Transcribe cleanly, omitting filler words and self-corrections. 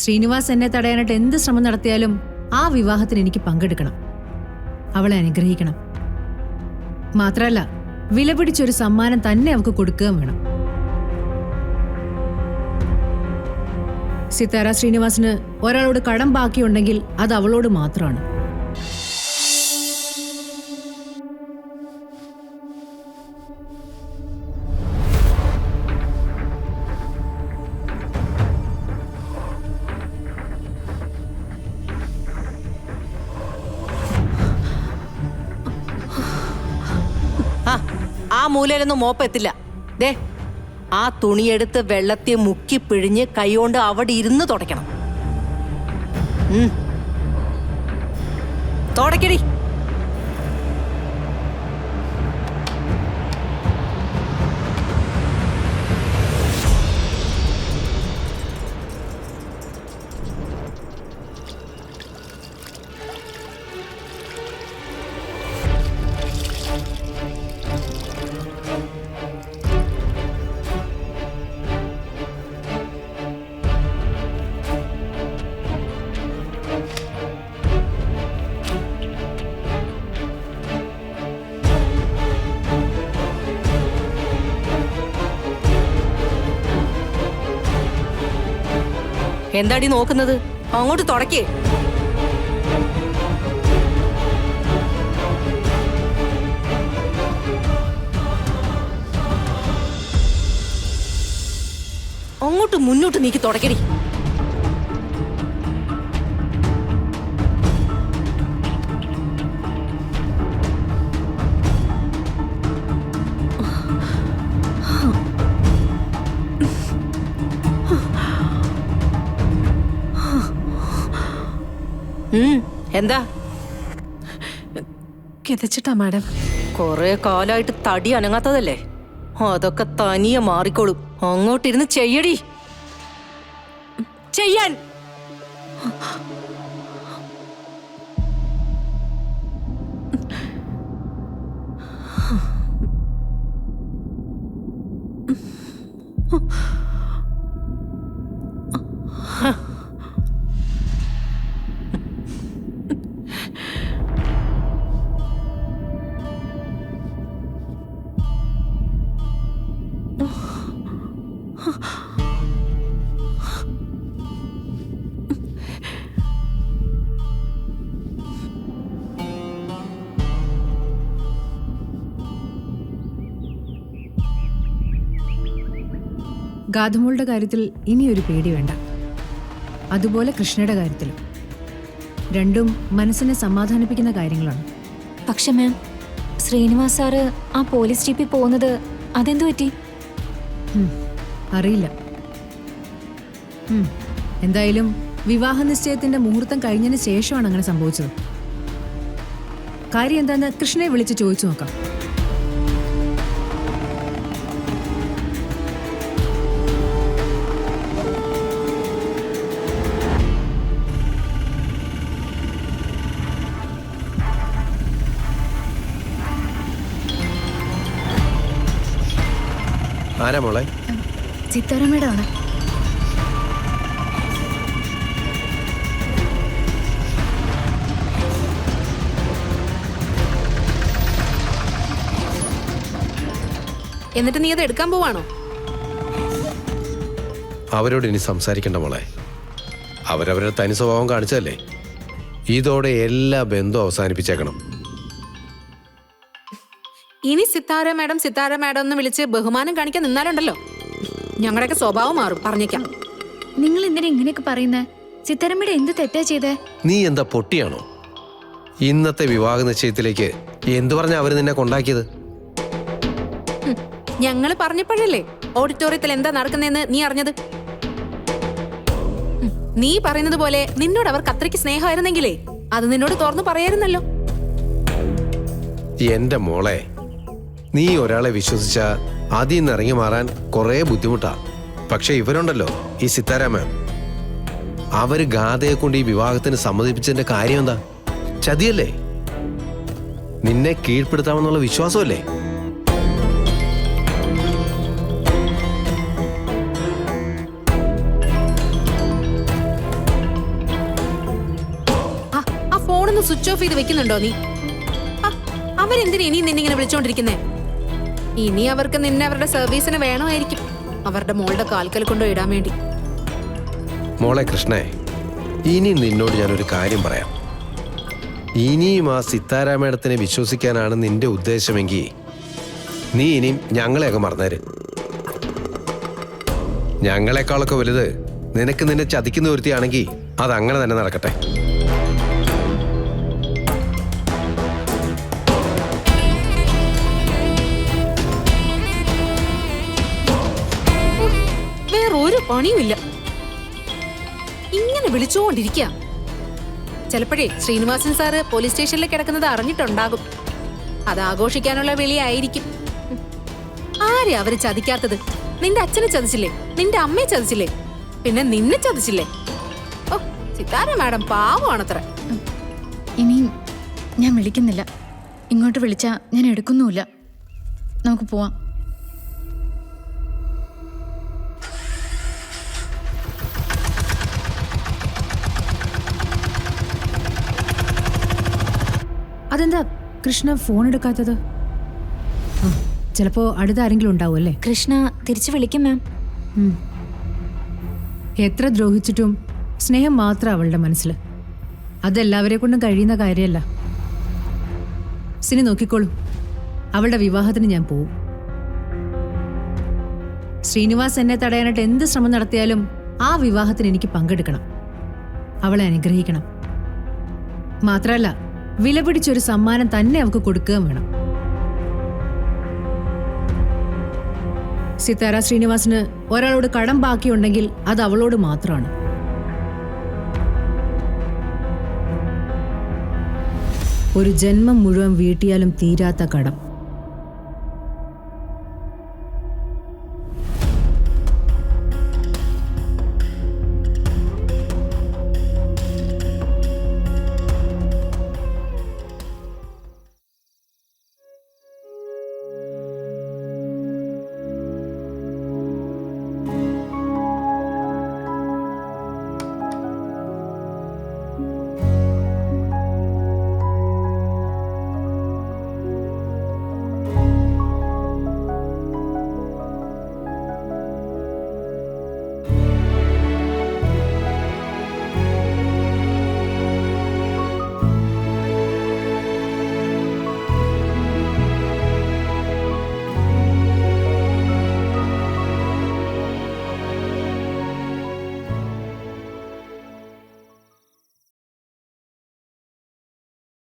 ശ്രീനിവാസ് എന്നെ തടയാനായിട്ട് എന്ത് ശ്രമം നടത്തിയാലും ആ വിവാഹത്തിന് എനിക്ക് പങ്കെടുക്കണം. അവളെ അനുഗ്രഹിക്കണം. മാത്രല്ല വിലപിടിച്ചൊരു സമ്മാനം തന്നെ അവൾക്ക് കൊടുക്കുകയും വേണം. സിത്താര ശ്രീനിവാസിന് ഒരാളോട് കടം ബാക്കിയുണ്ടെങ്കിൽ അത് അവളോട് മാത്രമാണ്. ആ മൂലയിലൊന്നും മോപ്പെത്തില്ല. ദേ, ആ തുണിയെടുത്ത് വെള്ളത്തെ മുക്കി പിഴിഞ്ഞ് കൈകൊണ്ട് അവിടെ ഇരുന്ന് തുടയ്ക്കണം. തുടയ്ക്കടി. എന്താടി നോക്കുന്നത്? അങ്ങോട്ട് തുടക്കേ. അങ്ങോട്ട് മുന്നോട്ട് നീക്കി തുടക്കടി. എന്താ കിതച്ചിട്ടാ മാഡം? കൊറേ കാലായിട്ട് തടി അനങ്ങാത്തതല്ലേ, അതൊക്കെ തനിയെ മാറിക്കോളും. അങ്ങോട്ടിരുന്ന് ചെയ്യടി. ചെയ്യാൻ. ഗാധമോളുടെ കാര്യത്തിൽ ഇനിയൊരു പേടി വേണ്ട. അതുപോലെ കൃഷ്ണയുടെ കാര്യത്തിലും. രണ്ടും മനസ്സിനെ സമാധാനിപ്പിക്കുന്ന കാര്യങ്ങളാണ്. പക്ഷെ മാം, ശ്രീനിവാസ് സാറ് ആ പോലീസ് ജീപ്പിൽ പോകുന്നത് അതെന്തു പറ്റി? അറിയില്ല. എന്തായാലും വിവാഹ നിശ്ചയത്തിന്റെ മുഹൂർത്തം കഴിഞ്ഞതിന് ശേഷമാണ് അങ്ങനെ സംഭവിച്ചത്. കാര്യം എന്താന്ന് കൃഷ്ണയെ വിളിച്ച് ചോദിച്ചു നോക്കാം. ആരാ മോളെ? സിത്താരമ്മയുടെ. എന്നിട്ട് നീ അത് എടുക്കാൻ പോവാണോ? അവരോട് ഇനി സംസാരിക്കണ്ട മോളെ. അവരവരുടെ തനി സ്വഭാവം കാണിച്ചതല്ലേ. ഇതോടെ എല്ലാ ബന്ധവും അവസാനിപ്പിച്ചേക്കണം. ഇനി സിത്താര മാഡം എന്ന് വിളിച്ച് ബഹുമാനം കാണിക്കാൻ നിന്നാലുണ്ടല്ലോ, ഞങ്ങളുടെയൊക്കെ സ്വഭാവം മാറും, പറഞ്ഞേക്കാം. നിങ്ങൾ എന്തിനാ ഇങ്ങനെയൊക്കെ പറയുന്നേ? സിത്താരമ്മയുടെ എന്ത് തെറ്റാ ചെയ്തേ? നീ എന്താ പൊട്ടിയാണോ? ഇന്നത്തെ വിവാഹ നിശ്ചയത്തിലേക്ക് എന്തു പറഞ്ഞ അവര് നിന്നെ കൊണ്ടാക്കിയത്? ഞങ്ങൾ പറഞ്ഞപ്പോഴല്ലേ ഓഡിറ്റോറിയത്തിൽ എന്താ നടക്കുന്നതെന്ന് നീ അറിഞ്ഞത്. നീ പറയുന്നത് പോലെ നിന്നോട് അവർക്ക് അത്രയ്ക്ക് സ്നേഹമായിരുന്നെങ്കിലേ അത് നിന്നോട് തുറന്നു പറയായിരുന്നല്ലോ. എന്റെ മോളെ, നീ ഒരാളെ വിശ്വസിച്ച അതിൽ നിന്ന് ഇറങ്ങി മാറാൻ കുറെ ബുദ്ധിമുട്ടാ. പക്ഷെ ഇവരുണ്ടല്ലോ, ഈ സിത്താര മാം, അവര് ഗാഥയെ കൊണ്ട് ഈ വിവാഹത്തിന് സമ്മതിപ്പിച്ചതിന്റെ കാര്യം എന്താ? ചതിയല്ലേ? നിന്നെ കീഴ്പ്പെടുത്താമെന്നുള്ള വിശ്വാസമല്ലേ? ഒന്ന് സ്വിച്ച് ഓഫ് ചെയ്ത് വെക്കുന്നുണ്ടോ നീ? ആ, അവരെന്തിനാ ഇനി നിന്നിങ്ങനെ വിളിച്ചോണ്ടിരിക്കുന്നേ? ഇനി അവർക്ക് നിന്നെ അവരുടെ സർവീസിന് വേണമായിരിക്കും, അവരുടെ മോളുടെ കാൽക്കൽ കൊണ്ടോ ഇടാൻ വേണ്ടി. മോളെ കൃഷ്ണേ, ഇനി നിന്നോട് ഞാനൊരു കാര്യം പറയാം. ഇനിയും ആ സിത്താര മേഡത്തിനെ വിശ്വസിക്കാനാണ് നിന്റെ ഉദ്ദേശമെങ്കിൽ നീ ഇനിയും ഞങ്ങളെയൊക്കെ മറന്നേര്. ഞങ്ങളെക്കാളൊക്കെ വലുത് നിനക്ക് നിന്നെ ചതിക്കുന്ന ഒരുത്തിയാണെങ്കിൽ അതങ്ങനെ തന്നെ നടക്കട്ടെ. വേറൊരു പണിയുമില്ല, ഇങ്ങനെ വിളിച്ചുകൊണ്ടിരിക്കുക. ചിലപ്പോഴേ ശ്രീനിവാസൻ സാറ് പോലീസ് സ്റ്റേഷനിൽ കിടക്കുന്നത് അറിഞ്ഞിട്ടുണ്ടാകും. അത് ആഘോഷിക്കാനുള്ള വിളിയായിരിക്കും. ആരെ അവര് ചതിക്കാത്തത്? നിന്റെ അച്ഛനെ ചതിച്ചില്ലേ? നിന്റെ അമ്മയെ ചതിച്ചില്ലേ? പിന്നെ നിന്നെ ചതിച്ചില്ലേ? ഓ, സിത്താര മാഡം പാവമാണത്ര. ഇനിയും ഞാൻ വിളിക്കുന്നില്ല. ഇങ്ങോട്ട് വിളിച്ചാ ഞാൻ എടുക്കുന്നുമില്ല. നമുക്ക് പോവാം. അതെന്താ കൃഷ്ണ ഫോൺ എടുക്കാത്തത്? ചിലപ്പോ അടുത്ത ആരെങ്കിലും ഉണ്ടാവും അല്ലേ? കൃഷ്ണ തിരിച്ചു വിളിക്കും മാം. എത്ര ദ്രോഹിച്ചിട്ടും സ്നേഹം മാത്രം അവളുടെ മനസ്സിൽ. അതെല്ലാവരെ കൊണ്ടും കഴിയുന്ന കാര്യമല്ല. സിനി നോക്കിക്കോളൂ, അവളുടെ വിവാഹത്തിന് ഞാൻ പോവും. ശ്രീനിവാസ് എന്നെ തടയാനായിട്ട് എന്ത് ശ്രമം നടത്തിയാലും ആ വിവാഹത്തിന് എനിക്ക് പങ്കെടുക്കണം. അവളെ അനുഗ്രഹിക്കണം. മാത്രമല്ല, വിലപിടിച്ചൊരു സമ്മാനം തന്നെ അവൾക്ക് കൊടുക്കുകയും വേണം. സിത്താര ശ്രീനിവാസിന് ഒരാളോട് കടം ബാക്കിയുണ്ടെങ്കിൽ അത് അവളോട് മാത്രമാണ്. ഒരു ജന്മം മുഴുവൻ വീട്ടിയാലും തീരാത്ത കടം.